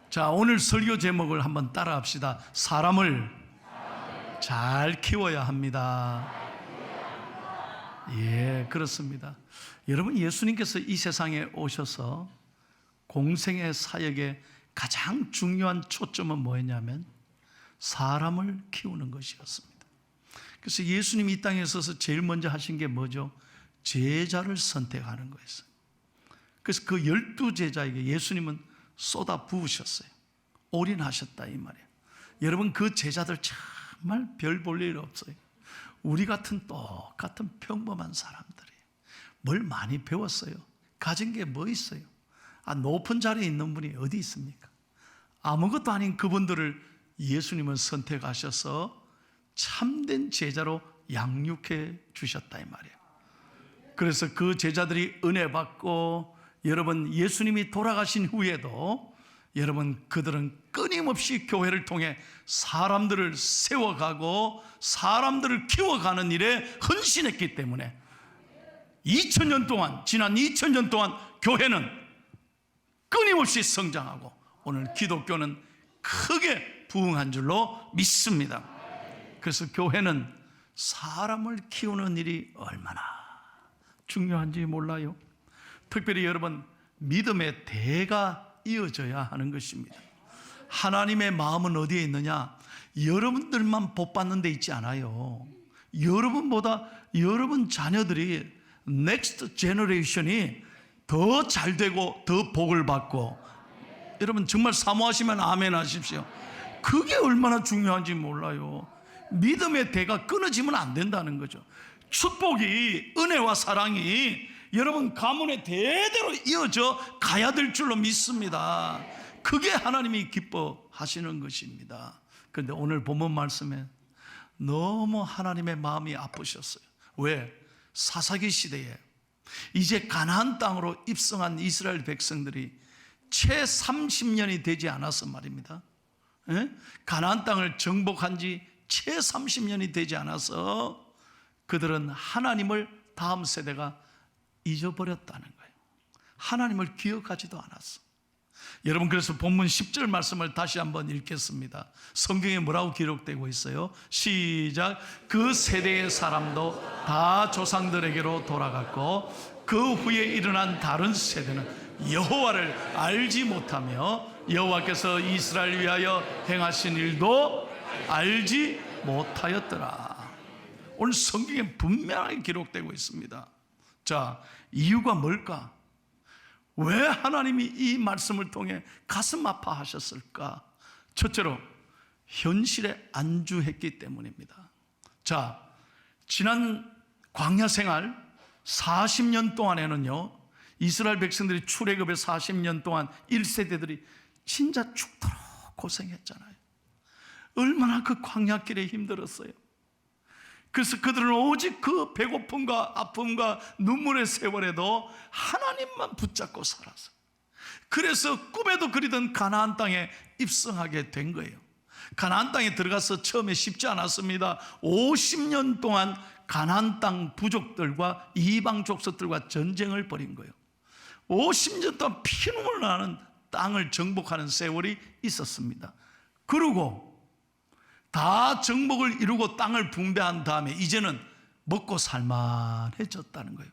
자, 오늘 설교 제목을 한번 따라 합시다. 사람을 잘 키워야 합니다. 예, 그렇습니다. 여러분, 예수님께서 이 세상에 오셔서 공생의 사역의 가장 중요한 초점은 뭐였냐면 사람을 키우는 것이었습니다. 그래서 예수님이 이 땅에 있어서 제일 먼저 하신 게 뭐죠? 제자를 선택하는 거였어요. 그래서 그 12제자에게 예수님은 쏟아 부으셨어요. 올인하셨다 이 말이에요. 여러분, 그 제자들 정말 별 볼 일 없어요. 우리 같은 똑같은 평범한 사람들이에요. 뭘 많이 배웠어요. 가진 게 뭐 있어요? 높은 자리에 있는 분이 어디 있습니까? 아무것도 아닌 그분들을 예수님은 선택하셔서 참된 제자로 양육해 주셨다 이 말이에요. 그래서 그 제자들이 은혜 받고, 여러분, 예수님이 돌아가신 후에도 여러분, 그들은 끊임없이 교회를 통해 사람들을 세워가고 사람들을 키워가는 일에 헌신했기 때문에 2000년 동안, 지난 2000년 동안 교회는 끊임없이 성장하고 오늘 기독교는 크게 부흥한 줄로 믿습니다. 그래서 교회는 사람을 키우는 일이 얼마나 중요한지 몰라요. 특별히 여러분, 믿음의 대가 이어져야 하는 것입니다. 하나님의 마음은 어디에 있느냐? 여러분들만 복받는 데 있지 않아요. 여러분보다 여러분 자녀들이 넥스트 제너레이션이 더 잘되고 더 복을 받고, 여러분 정말 사모하시면 아멘 하십시오. 그게 얼마나 중요한지 몰라요. 믿음의 대가 끊어지면 안 된다는 거죠. 축복이, 은혜와 사랑이 여러분 가문에 대대로 이어져 가야 될 줄로 믿습니다. 그게 하나님이 기뻐하시는 것입니다. 그런데 오늘 본문 말씀에 너무 하나님의 마음이 아프셨어요. 왜? 사사기 시대에 이제 가나안 땅으로 입성한 이스라엘 백성들이 채 30년이 되지 않아서 말입니다. 가나안 땅을 정복한 지 채 30년이 되지 않아서 그들은 하나님을 다음 세대가 잊어버렸다는 거예요. 하나님을 기억하지도 않았어. 여러분, 그래서 본문 10절 말씀을 다시 한번 읽겠습니다. 성경에 뭐라고 기록되고 있어요? 시작. 그 세대의 사람도 다 조상들에게로 돌아갔고 그 후에 일어난 다른 세대는 여호와를 알지 못하며 여호와께서 이스라엘 위하여 행하신 일도 알지 못하였더라. 오늘 성경에 분명하게 기록되고 있습니다. 자, 이유가 뭘까? 왜 하나님이 이 말씀을 통해 가슴 아파하셨을까? 첫째로 현실에 안주했기 때문입니다. 자, 지난 광야 생활 40년 동안에는요, 이스라엘 백성들이 출애굽의 40년 동안 1세대들이 진짜 죽도록 고생했잖아요. 얼마나 그 광야길에 힘들었어요. 그래서 그들은 오직 그 배고픔과 아픔과 눈물의 세월에도 하나님만 붙잡고 살았어요. 그래서 꿈에도 그리던 가나안 땅에 입성하게 된 거예요. 가나안 땅에 들어가서 처음에 쉽지 않았습니다. 50년 동안 가나안 땅 부족들과 이방 족속들과 전쟁을 벌인 거예요. 50년 동안 피눈물 나는 땅을 정복하는 세월이 있었습니다. 그리고 다 정복을 이루고 땅을 분배한 다음에 이제는 먹고 살만해졌다는 거예요.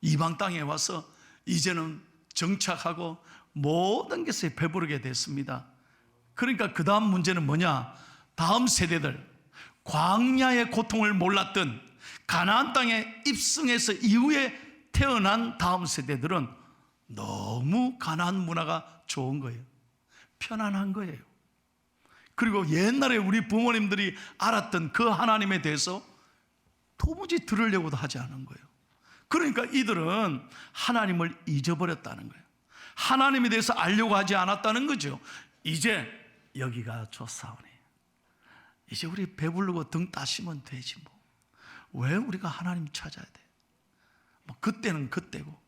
이방 땅에 와서 이제는 정착하고 모든 것에 배부르게 됐습니다. 그러니까 그 다음 문제는 뭐냐? 다음 세대들, 광야의 고통을 몰랐던 가나안 땅에 입성해서 이후에 태어난 다음 세대들은 너무 가나안 문화가 좋은 거예요. 편안한 거예요. 그리고 옛날에 우리 부모님들이 알았던 그 하나님에 대해서 도무지 들으려고도 하지 않은 거예요. 그러니까 이들은 하나님을 잊어버렸다는 거예요. 하나님에 대해서 알려고 하지 않았다는 거죠. 이제 여기가 좋사오니 이제 우리 배부르고 등 따시면 되지 뭐. 왜 우리가 하나님 찾아야 돼? 뭐 그때는 그때고.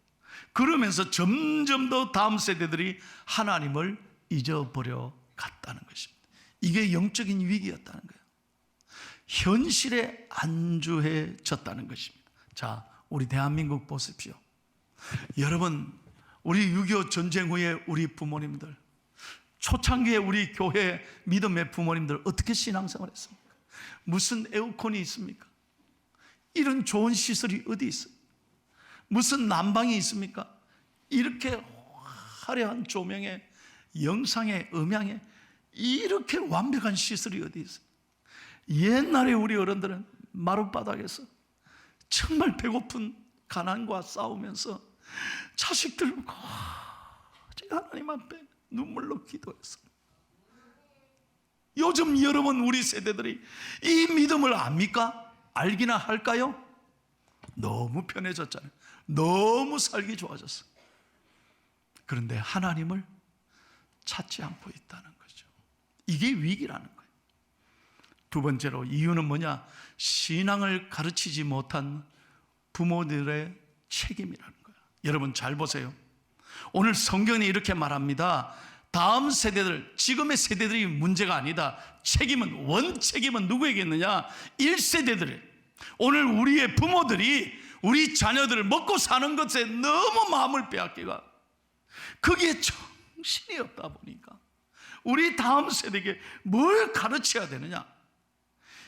그러면서 점점 더 다음 세대들이 하나님을 잊어버려 갔다는 것입니다. 이게 영적인 위기였다는 거예요. 현실에 안주해졌다는 것입니다. 자, 우리 대한민국 보십시오. 여러분, 우리 6.25 전쟁 후에 우리 부모님들 초창기에 우리 교회 믿음의 부모님들 어떻게 신앙생활 했습니까? 무슨 에어컨이 있습니까? 이런 좋은 시설이 어디 있어요? 무슨 난방이 있습니까? 이렇게 화려한 조명에, 영상에, 음향에 이렇게 완벽한 시설이 어디 있어요? 옛날에 우리 어른들은 마룻바닥에서 정말 배고픈 가난과 싸우면서 자식들과 하나님 앞에 눈물로 기도했습니다. 요즘 여러분 우리 세대들이 이 믿음을 압니까? 알기나 할까요? 너무 편해졌잖아요. 너무 살기 좋아졌어요. 그런데 하나님을 찾지 않고 있다는 거죠. 이게 위기라는 거예요. 두 번째로 이유는 뭐냐? 신앙을 가르치지 못한 부모들의 책임이라는 거예요. 여러분 잘 보세요. 오늘 성경이 이렇게 말합니다. 다음 세대들, 지금의 세대들이 문제가 아니다. 책임은, 원책임은 누구에게 있느냐? 1세대들에. 오늘 우리의 부모들이 우리 자녀들을 먹고 사는 것에 너무 마음을 빼앗기가, 거기에 정신이 없다 보니까 우리 다음 세대에게 뭘 가르쳐야 되느냐?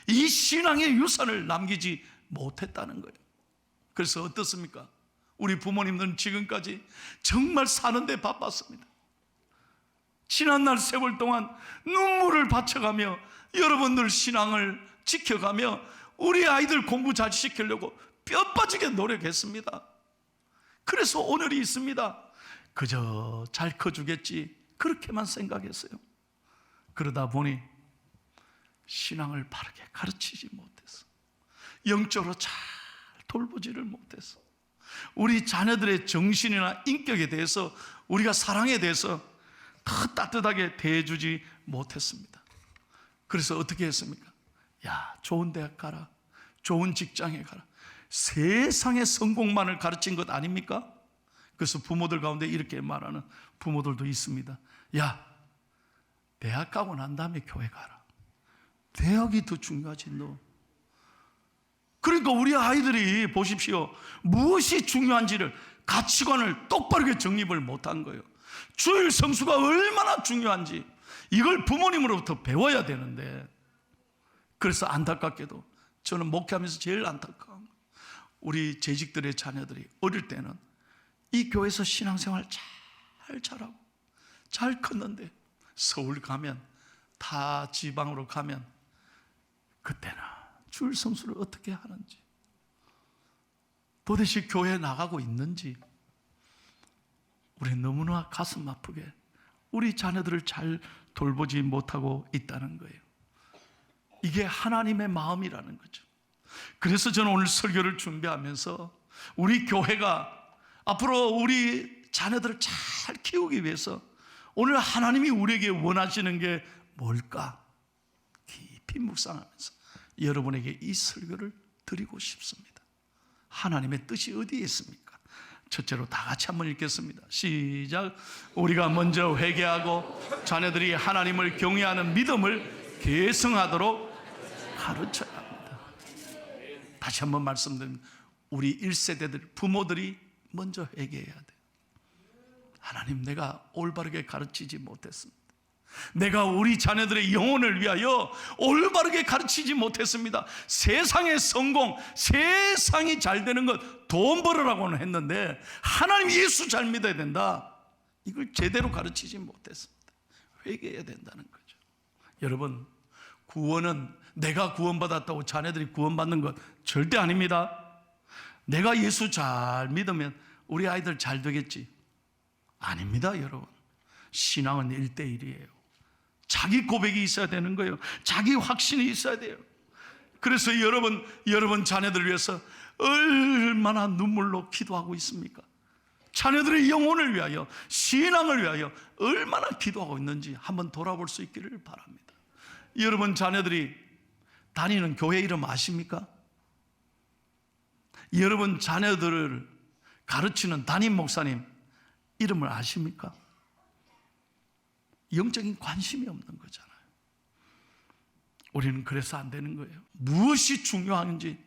이 신앙의 유산을 남기지 못했다는 거예요. 그래서 어떻습니까? 우리 부모님들은 지금까지 정말 사는데 바빴습니다. 지난날 세월 동안 눈물을 바쳐가며 여러분들 신앙을 지켜가며 우리 아이들 공부 잘 시키려고 뼈 빠지게 노력했습니다. 그래서 오늘이 있습니다. 그저 잘 커주겠지 그렇게만 생각했어요. 그러다 보니 신앙을 바르게 가르치지 못했어. 영적으로 잘 돌보지를 못했어. 우리 자녀들의 정신이나 인격에 대해서, 우리가 사랑에 대해서 더 따뜻하게 대해주지 못했습니다. 그래서 어떻게 했습니까? 야, 좋은 대학 가라, 좋은 직장에 가라, 세상의 성공만을 가르친 것 아닙니까? 그래서 부모들 가운데 이렇게 말하는 부모들도 있습니다. 야, 대학 가고 난 다음에 교회 가라. 대학이 더 중요하지 너. 그러니까 우리 아이들이 보십시오. 무엇이 중요한지를, 가치관을 똑바르게 정립을 못한 거예요. 주일 성수가 얼마나 중요한지 이걸 부모님으로부터 배워야 되는데, 그래서 안타깝게도 저는 목회하면서 제일 안타까운 거예요. 우리 재직들의 자녀들이 어릴 때는 이 교회에서 신앙생활 잘 자라고 잘 컸는데 서울 가면, 타 지방으로 가면 그때는 주일 성수를 어떻게 하는지, 도대체 교회에 나가고 있는지 우리 너무나 가슴 아프게 우리 자녀들을 잘 돌보지 못하고 있다는 거예요. 이게 하나님의 마음이라는 거죠. 그래서 저는 오늘 설교를 준비하면서 우리 교회가 앞으로 우리 자녀들을 잘 키우기 위해서 오늘 하나님이 우리에게 원하시는 게 뭘까? 깊이 묵상하면서 여러분에게 이 설교를 드리고 싶습니다. 하나님의 뜻이 어디에 있습니까? 첫째로 다 같이 한번 읽겠습니다. 시작. 우리가 먼저 회개하고 자녀들이 하나님을 경외하는 믿음을 계승하도록 가르쳐야 합니다. 다시 한번 말씀드립니다. 우리 1세대들, 부모들이 먼저 회개해야 돼요. 하나님, 내가 올바르게 가르치지 못했습니다. 내가 우리 자녀들의 영혼을 위하여 올바르게 가르치지 못했습니다. 세상의 성공, 세상이 잘 되는 것, 돈 벌으라고는 했는데 하나님 예수 잘 믿어야 된다, 이걸 제대로 가르치지 못했습니다. 회개해야 된다는 거죠. 여러분, 구원은 내가 구원받았다고 자녀들이 구원받는 것 절대 아닙니다. 내가 예수 잘 믿으면 우리 아이들 잘 되겠지? 아닙니다, 여러분. 신앙은 1대1이에요. 자기 고백이 있어야 되는 거예요. 자기 확신이 있어야 돼요. 그래서 여러분 자녀들을 위해서 얼마나 눈물로 기도하고 있습니까? 자녀들의 영혼을 위하여, 신앙을 위하여 얼마나 기도하고 있는지 한번 돌아볼 수 있기를 바랍니다. 여러분 자녀들이 다니는 교회 이름 아십니까? 여러분 자녀들을 가르치는 담임 목사님 이름을 아십니까? 영적인 관심이 없는 거잖아요. 우리는 그래서 안 되는 거예요. 무엇이 중요한지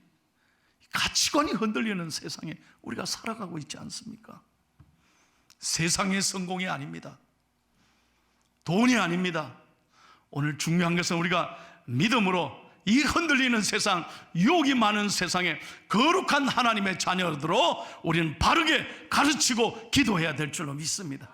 가치관이 흔들리는 세상에 우리가 살아가고 있지 않습니까? 세상의 성공이 아닙니다. 돈이 아닙니다. 오늘 중요한 것은 우리가 믿음으로 이 흔들리는 세상, 유혹이 많은 세상에 거룩한 하나님의 자녀들로 우리는 바르게 가르치고 기도해야 될 줄로 믿습니다.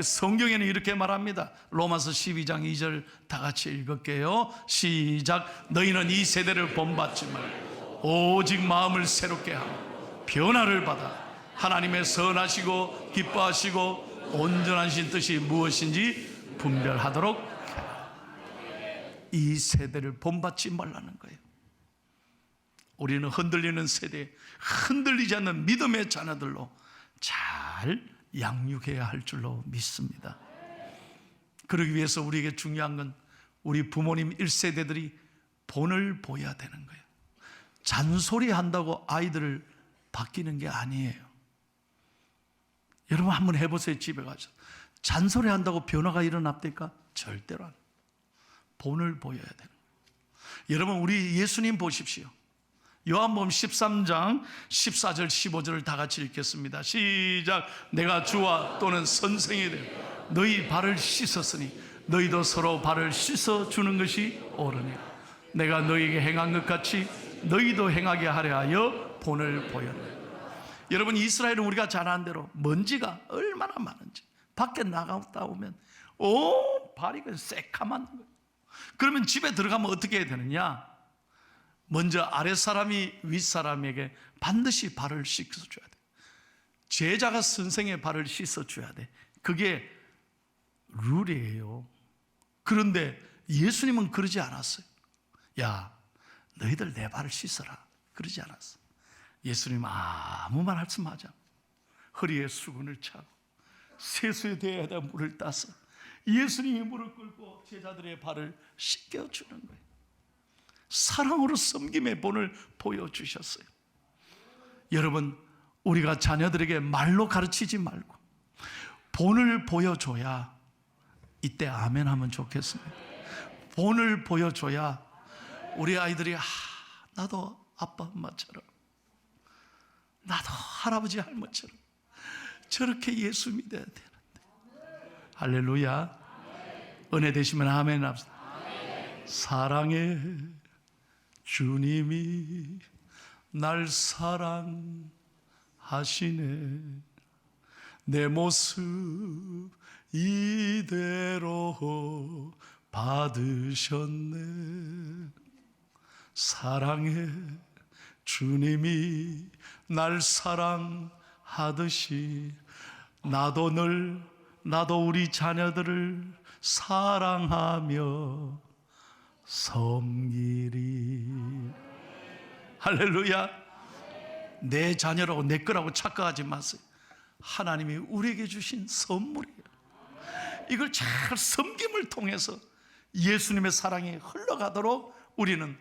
성경에는 이렇게 말합니다. 로마서 12장 2절 다 같이 읽을게요. 시작. 너희는 이 세대를 본받지 말고 오직 마음을 새롭게 하고 변화를 받아 하나님의 선하시고 기뻐하시고 온전하신 뜻이 무엇인지 분별하도록 해라. 이 세대를 본받지 말라는 거예요. 우리는 흔들리는 세대, 흔들리지 않는 믿음의 자녀들로 잘 양육해야 할 줄로 믿습니다. 그러기 위해서 우리에게 중요한 건 우리 부모님 1세대들이 본을 보여야 되는 거예요. 잔소리 한다고 아이들을 바뀌는 게 아니에요. 여러분 한번 해보세요. 집에 가서 잔소리 한다고 변화가 일어납니까? 절대로 안. 본을 보여야 되는 거예요. 여러분 우리 예수님 보십시오. 요한복음 13장 14절 15절을 다 같이 읽겠습니다. 시작. 내가 주와 또는 선생이 되어 너희 발을 씻었으니 너희도 서로 발을 씻어주는 것이 옳으니 내가 너희에게 행한 것 같이 너희도 행하게 하려 하여 본을 보였네. 여러분 이스라엘은 우리가 잘 아는 대로 먼지가 얼마나 많은지 밖에 나갔다 오면 온 발이 새카만 거예요. 그러면 집에 들어가면 어떻게 해야 되느냐? 먼저 아랫사람이 윗사람에게 반드시 발을 씻어줘야 돼. 제자가 선생의 발을 씻어줘야 돼. 그게 룰이에요. 그런데 예수님은 그러지 않았어요. 야, 너희들 내 발을 씻어라. 그러지 않았어. 예수님 아무 말 말씀하지 않고 허리에 수건을 차고 세수에 대에다 물을 따서 예수님이 무릎 꿇고 제자들의 발을 씻겨주는 거예요. 사랑으로 섬김의 본을 보여주셨어요. 여러분 우리가 자녀들에게 말로 가르치지 말고 본을 보여줘야 이때 아멘 하면 좋겠습니다. 본을 보여줘야 우리 아이들이 나도 아빠 엄마처럼 나도 할아버지 할머니처럼 저렇게 예수 믿어야 되는데. 할렐루야. 은혜 되시면 아멘 합시다. 사랑해 주님이 날 사랑하시네. 내 모습 이대로 받으셨네. 사랑해 주님이 날 사랑하듯이 나도 우리 자녀들을 사랑하며 섬기리. 할렐루야. 내 자녀라고 내 거라고 착각하지 마세요. 하나님이 우리에게 주신 선물이에요. 이걸 잘 섬김을 통해서 예수님의 사랑이 흘러가도록 우리는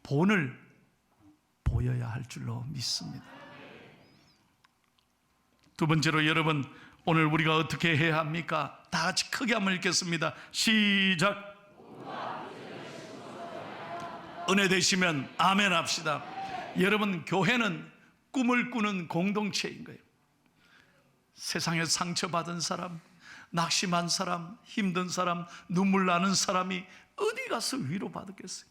본을 보여야 할 줄로 믿습니다. 두 번째로 여러분 오늘 우리가 어떻게 해야 합니까? 다 같이 크게 한번 읽겠습니다. 시작. 은혜 되시면 아멘 합시다. 여러분 교회는 꿈을 꾸는 공동체인 거예요. 세상에 상처받은 사람, 낙심한 사람, 힘든 사람, 눈물 나는 사람이 어디 가서 위로받겠어요?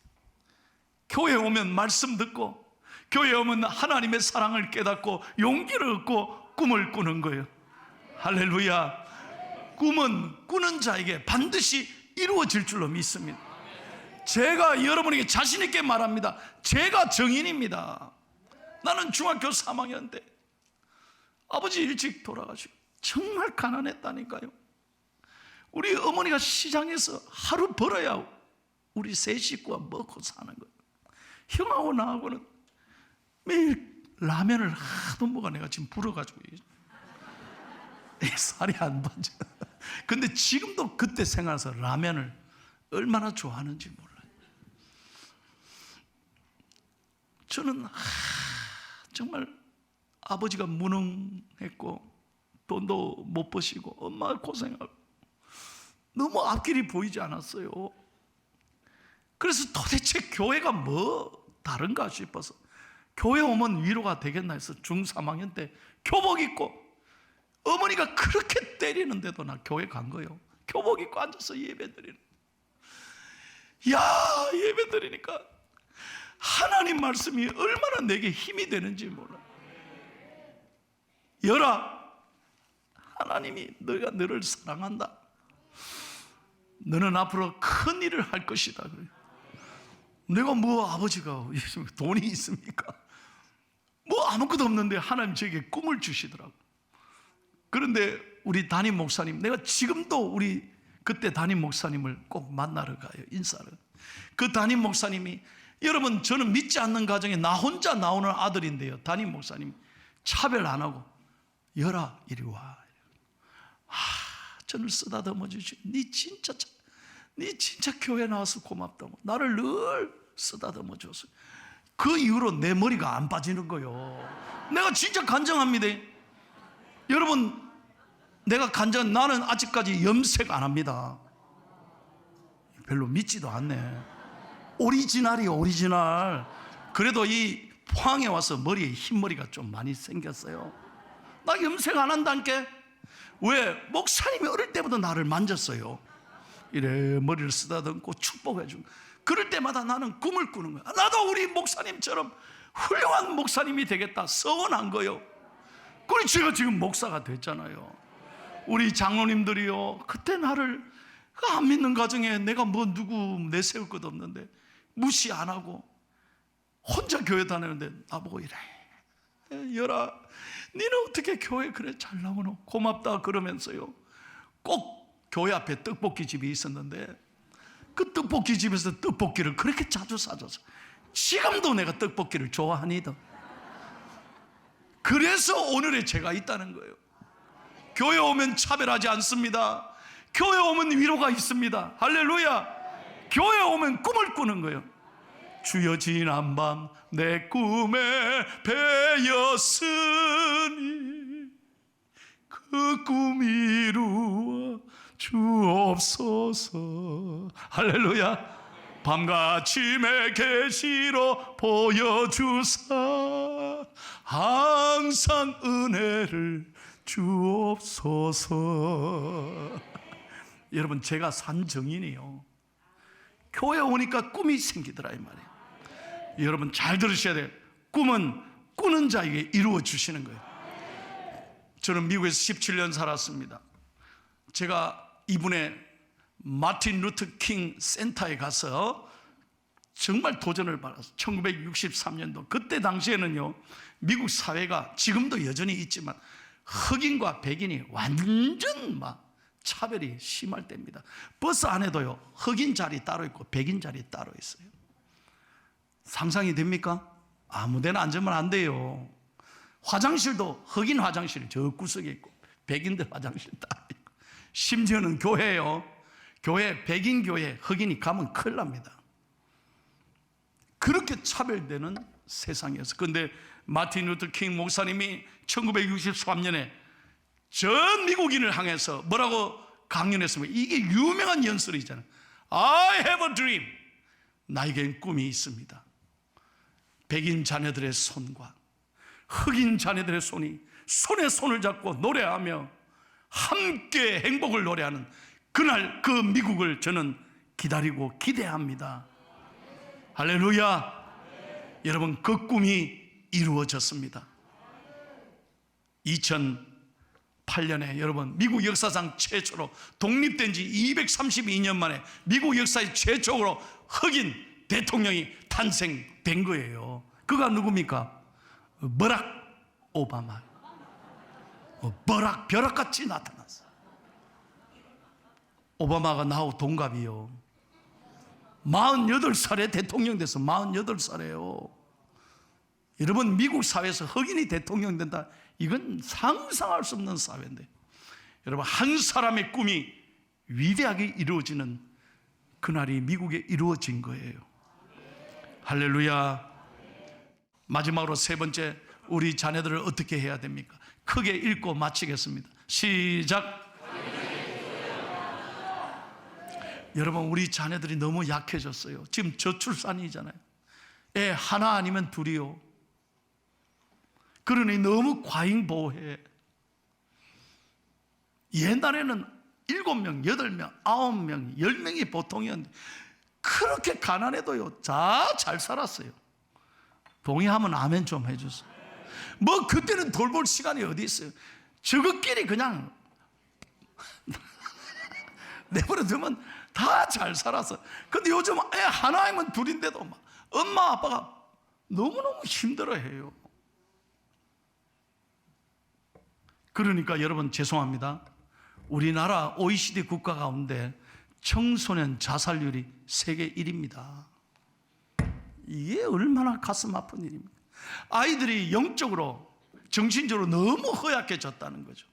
교회 오면 말씀 듣고 교회 오면 하나님의 사랑을 깨닫고 용기를 얻고 꿈을 꾸는 거예요. 할렐루야. 꿈은 꾸는 자에게 반드시 이루어질 줄로 믿습니다. 제가 여러분에게 자신 있게 말합니다. 제가 증인입니다. 나는 중학교 3학년 때 아버지 일찍 돌아가시고 정말 가난했다니까요. 우리 어머니가 시장에서 하루 벌어야 우리 세 식구가 먹고 사는 거예요. 형하고 나하고는 매일 라면을 하도 먹어. 내가 지금 불어가지고 살이 안 빠져. 근데 지금도 그때 생각해서 라면을 얼마나 좋아하는지 몰라요. 저는 정말 아버지가 무능했고 돈도 못 버시고 엄마가 고생하고 너무 앞길이 보이지 않았어요. 그래서 도대체 교회가 뭐 다른가 싶어서 교회 오면 위로가 되겠나 해서 중3학년 때 교복 입고 어머니가 그렇게 때리는데도 나 교회 간 거예요. 교복 입고 앉아서 예배드리는. 야, 예배드리니까 하나님 말씀이 얼마나 내게 힘이 되는지 몰라. 열아, 하나님이 너가 너를 사랑한다. 너는 앞으로 큰 일을 할 것이다. 내가 뭐 아버지가 돈이 있습니까? 뭐 아무것도 없는데 하나님 저에게 꿈을 주시더라고. 그런데 우리 담임 목사님, 내가 지금도 우리 그때 담임 목사님을 꼭 만나러 가요. 인사를. 그 담임 목사님이, 여러분 저는 믿지 않는 가정에 나 혼자 나오는 아들인데요, 담임 목사님 차별 안 하고 열아 이리 와. 저를 쓰다듬어 주시. 네 진짜 교회 나와서 고맙다고 나를 늘 쓰다듬어 줬어. 그 이후로 내 머리가 안 빠지는 거예요. 내가 진짜 간증합니다. 여러분, 내가 나는 아직까지 염색 안 합니다. 별로 믿지도 않네. 오리지널이에요, 오리지널. 그래도 이 포항에 와서 머리에 흰머리가 좀 많이 생겼어요. 나 염색 안 한다니까. 왜? 목사님이 어릴 때부터 나를 만졌어요. 이래 머리를 쓰다듬고 축복해주고. 그럴 때마다 나는 꿈을 꾸는 거야. 나도 우리 목사님처럼 훌륭한 목사님이 되겠다 서원한 거요. 그래 제가 지금 목사가 됐잖아요. 우리 장로님들이요, 그때 나를 안 믿는 가정에 내가 뭐 누구 내세울 것도 없는데 무시 안 하고 혼자 교회 다니는데 나보고 이래, 열아 니는 어떻게 교회 그래 잘 나오노? 고맙다 그러면서요, 꼭 교회 앞에 떡볶이 집이 있었는데 그 떡볶이 집에서 떡볶이를 그렇게 자주 사줘서 지금도 내가 떡볶이를 좋아하니다. 그래서 오늘의 제가 있다는 거예요. 교회 오면 차별하지 않습니다. 교회 오면 위로가 있습니다. 할렐루야. 교회 오면 꿈을 꾸는 거예요. 주여 지난밤 내 꿈에 배였으니 그 꿈 이루어 주옵소서. 할렐루야. 밤같이 내 계시로 보여주사 항상 은혜를 주옵소서. 여러분, 제가 산 정인이요, 교회 오니까 꿈이 생기더라 이 말이에요. 여러분 잘 들으셔야 돼요. 꿈은 꾸는 자에게 이루어 주시는 거예요. 저는 미국에서 17년 살았습니다. 제가 이분의 마틴 루터 킹 센터에 가서 정말 도전을 받았어요. 1963년도 그때 당시에는요, 미국 사회가 지금도 여전히 있지만 흑인과 백인이 완전 막 차별이 심할 때입니다. 버스 안에도요, 흑인 자리 따로 있고 백인 자리 따로 있어요. 상상이 됩니까? 아무 데나 앉으면 안 돼요. 화장실도 흑인 화장실 저 구석에 있고 백인들 화장실 따로 있고, 심지어는 교회요, 교회 백인 교회 흑인이 가면 큰일 납니다. 그렇게 차별되는 세상이었어요. 그런데 마틴 루터 킹 목사님이 1963년에 전 미국인을 향해서 뭐라고 강연했습니까? 이게 유명한 연설이잖아요. I have a dream. 나에겐 꿈이 있습니다. 백인 자녀들의 손과 흑인 자녀들의 손이 손에 손을 잡고 노래하며 함께 행복을 노래하는 그날, 그 미국을 저는 기다리고 기대합니다. 할렐루야. 여러분, 그 꿈이 이루어졌습니다. 2008년에 여러분, 미국 역사상 최초로 독립된 지 232년 만에 미국 역사의 최초로 흑인 대통령이 탄생된 거예요. 그가 누굽니까? 버락 오바마. 벼락같이 나타났어. 오바마가 나하고 동갑이요. 48살에 대통령 돼서 48살이에요. 여러분, 미국 사회에서 흑인이 대통령 된다, 이건 상상할 수 없는 사회인데, 여러분, 한 사람의 꿈이 위대하게 이루어지는 그날이 미국에 이루어진 거예요. 할렐루야. 마지막으로 세 번째, 우리 자녀들을 어떻게 해야 됩니까? 크게 읽고 마치겠습니다. 시작. 여러분, 우리 자녀들이 너무 약해졌어요. 지금 저출산이잖아요. 애 하나 아니면 둘이요. 그러니 너무 과잉 보호해. 옛날에는 7명, 8명, 9명, 10명이 보통이었는데 그렇게 가난해도요 다 잘 살았어요. 동의하면 아멘 좀 해주세요. 뭐 그때는 돌볼 시간이 어디 있어요. 저것끼리 그냥 내버려 두면 다 잘 살았어. 근데 요즘 애 하나이면 둘인데도 막 엄마 아빠가 너무너무 힘들어해요. 그러니까 여러분 죄송합니다. 우리나라 OECD 국가 가운데 청소년 자살률이 세계 1위입니다. 이게 얼마나 가슴 아픈 일입니까? 아이들이 영적으로 정신적으로 너무 허약해졌다는 거죠.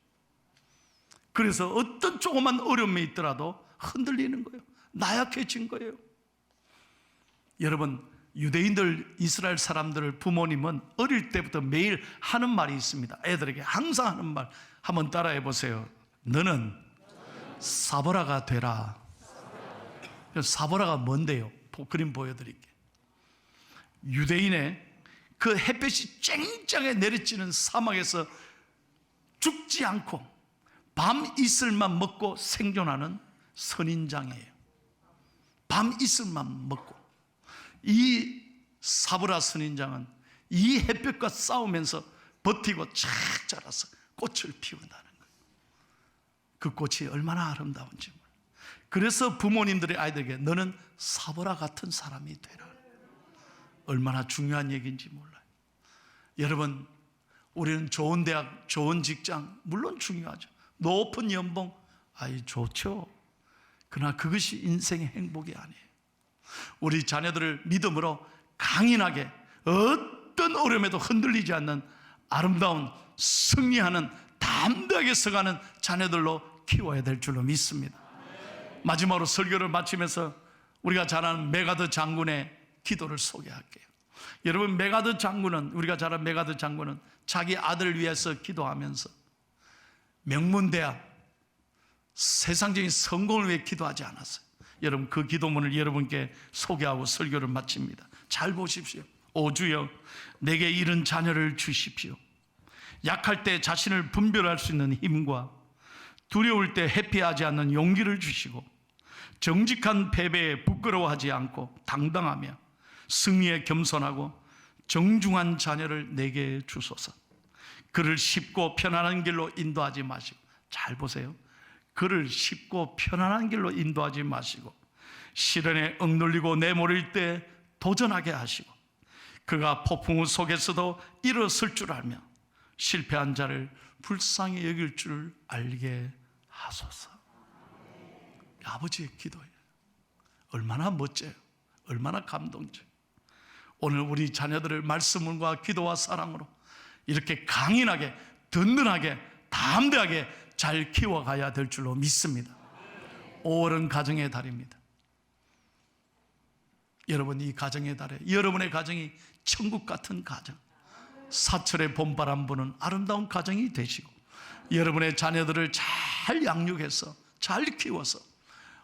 그래서 어떤 조그만 어려움이 있더라도 흔들리는 거예요. 나약해진 거예요. 여러분, 유대인들, 이스라엘 사람들 부모님은 어릴 때부터 매일 하는 말이 있습니다. 애들에게 항상 하는 말 한번 따라해 보세요. 너는 사보라가 되라. 사보라가 뭔데요? 그림 보여드릴게요. 유대인의 그 햇볕이 쨍쨍하게 내리쬐는 사막에서 죽지 않고 밤 이슬만 먹고 생존하는 선인장이에요. 밤 이슬만 먹고. 이 사브라 선인장은 이 햇볕과 싸우면서 버티고 착 자라서 꽃을 피운다는 거예요. 그 꽃이 얼마나 아름다운지 몰라요. 그래서 부모님들의 아이들에게 너는 사브라 같은 사람이 되라. 얼마나 중요한 얘기인지 몰라요. 여러분, 우리는 좋은 대학, 좋은 직장 물론 중요하죠. 높은 연봉, 좋죠. 그러나 그것이 인생의 행복이 아니에요. 우리 자녀들을 믿음으로 강인하게 어떤 어려움에도 흔들리지 않는 아름다운 승리하는 담대하게 서가는 자녀들로 키워야 될 줄로 믿습니다. 마지막으로 설교를 마치면서 우리가 잘 아는 메가드 장군의 기도를 소개할게요. 여러분, 메가드 장군은, 우리가 잘 아는 메가드 장군은 자기 아들을 위해서 기도하면서 명문대학, 세상적인 성공을 위해 기도하지 않았어요. 여러분, 그 기도문을 여러분께 소개하고 설교를 마칩니다. 잘 보십시오. 오 주여, 내게 이른 자녀를 주십시오. 약할 때 자신을 분별할 수 있는 힘과 두려울 때 회피하지 않는 용기를 주시고 정직한 패배에 부끄러워하지 않고 당당하며 승리에 겸손하고 정중한 자녀를 내게 주소서. 그를 쉽고 편안한 길로 인도하지 마시고, 잘 보세요. 그를 쉽고 편안한 길로 인도하지 마시고 시련에 억눌리고 내몰릴 때 도전하게 하시고 그가 폭풍 속에서도 일어설 줄 알며 실패한 자를 불쌍히 여길 줄 알게 하소서. 아버지의 기도예요. 얼마나 멋져요. 얼마나 감동적이에요. 오늘 우리 자녀들을 말씀과 기도와 사랑으로 이렇게 강인하게, 든든하게, 담대하게 잘 키워가야 될 줄로 믿습니다. 5월은 가정의 달입니다. 여러분, 이 가정의 달에 여러분의 가정이 천국 같은 가정, 사철의 봄바람 부는 아름다운 가정이 되시고 여러분의 자녀들을 잘 양육해서 잘 키워서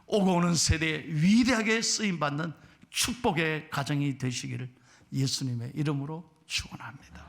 오고 오는 세대에 위대하게 쓰임받는 축복의 가정이 되시기를 예수님의 이름으로 축원합니다.